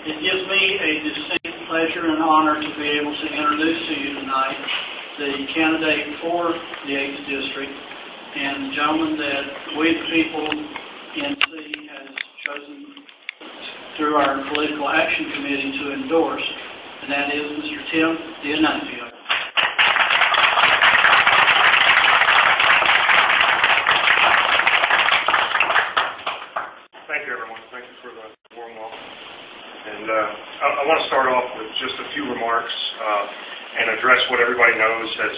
It gives me a distinct pleasure and honor to be able to introduce to you tonight the candidate for the 8th District and the gentleman that we the people in C has chosen through our Political Action Committee to endorse, and that is Mr. Tim D'Annunzio. Thank you, everyone. Thank you for the warm welcome. And I want to start off with just a few remarks and address what everybody knows has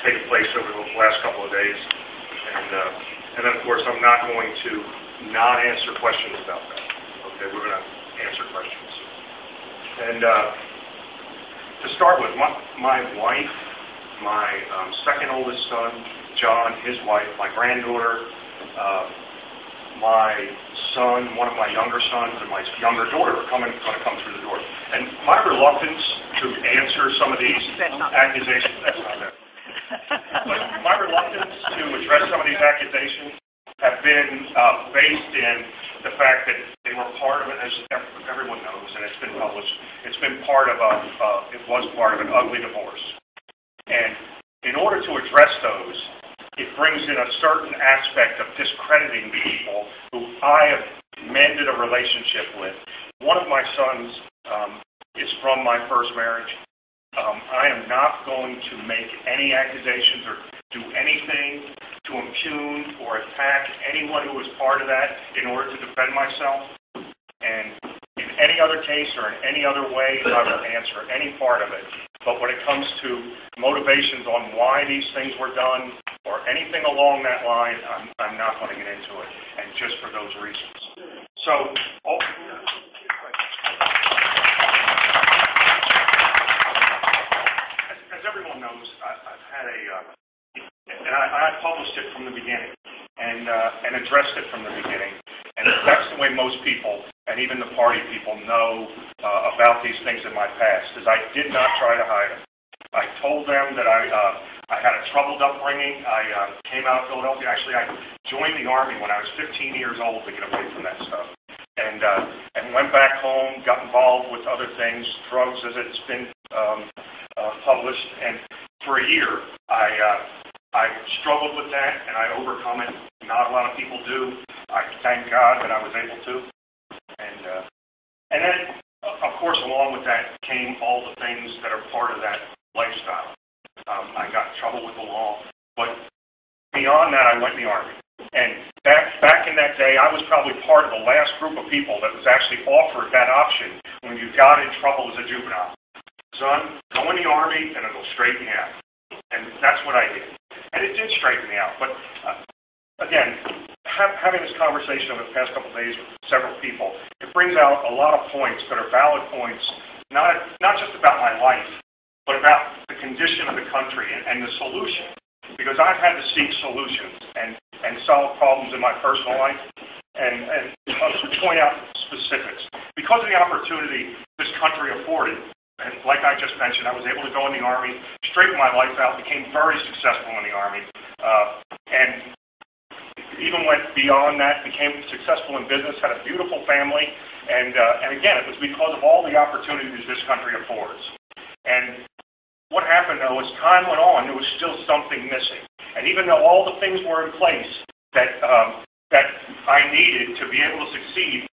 taken place over the last couple of days. And then, of course, I'm not going to not answer questions about that. Okay, we're going to answer questions. And to start with, my wife, my second oldest son, John, his wife, my granddaughter, my son, one of my younger sons, and my younger daughter are going to come through the door. And my reluctance to answer some of these accusations, that's not that. But my reluctance to address some of these accusations have been based in the fact that they were part of it, as everyone knows, and it's been published. It's been part of it was part of an ugly divorce. And in order to address those, it brings in a certain aspect of discrediting people who I have mended a relationship with. One of my sons is from my first marriage. I am not going to make any accusations or do anything to impugn or attack anyone who was part of that in order to defend myself. And in any other case or in any other way, I will answer any part of it. But when it comes to motivations on why these things were done or anything along that line, I'm not going to get into it, and just for those reasons. So, as everyone knows, I've had and I published it from the beginning and addressed it from the beginning. And that's the way most people, and even the party people, know about these things in my past, is I did not try to hide them. I told them that I had a troubled upbringing. I came out of Philadelphia. Actually, I joined the Army when I was 15 years old to get away from that stuff. And went back home, got involved with other things, drugs as it's been published. And for a year, I struggled with that, and I overcome it. Not a lot of people do. I thank God that I was able to. And then, of course, along with that came all the things that are part of that lifestyle. I got in trouble with the law. But beyond that, I went in the Army. And back in that day, I was probably part of the last group of people that was actually offered that option when you got in trouble as a juvenile. Son, go in the Army and it'll straighten you out. And that's what I did. And it did straighten me out. But again, having this conversation over the past couple of days with several people, it brings out a lot of points that are valid points, not just about my life, but about the condition of the country and the solution. Because I've had to seek solutions and solve problems in my personal life and point out specifics. Because of the opportunity this country afforded, and like I just mentioned, I was able to go in the Army, straighten my life out, became very successful in the Army, and even went beyond that, became successful in business, had a beautiful family, and again, it was because of all the opportunities this country affords. And what happened, though, as time went on, there was still something missing. And even though all the things were in place that I needed to be able to succeed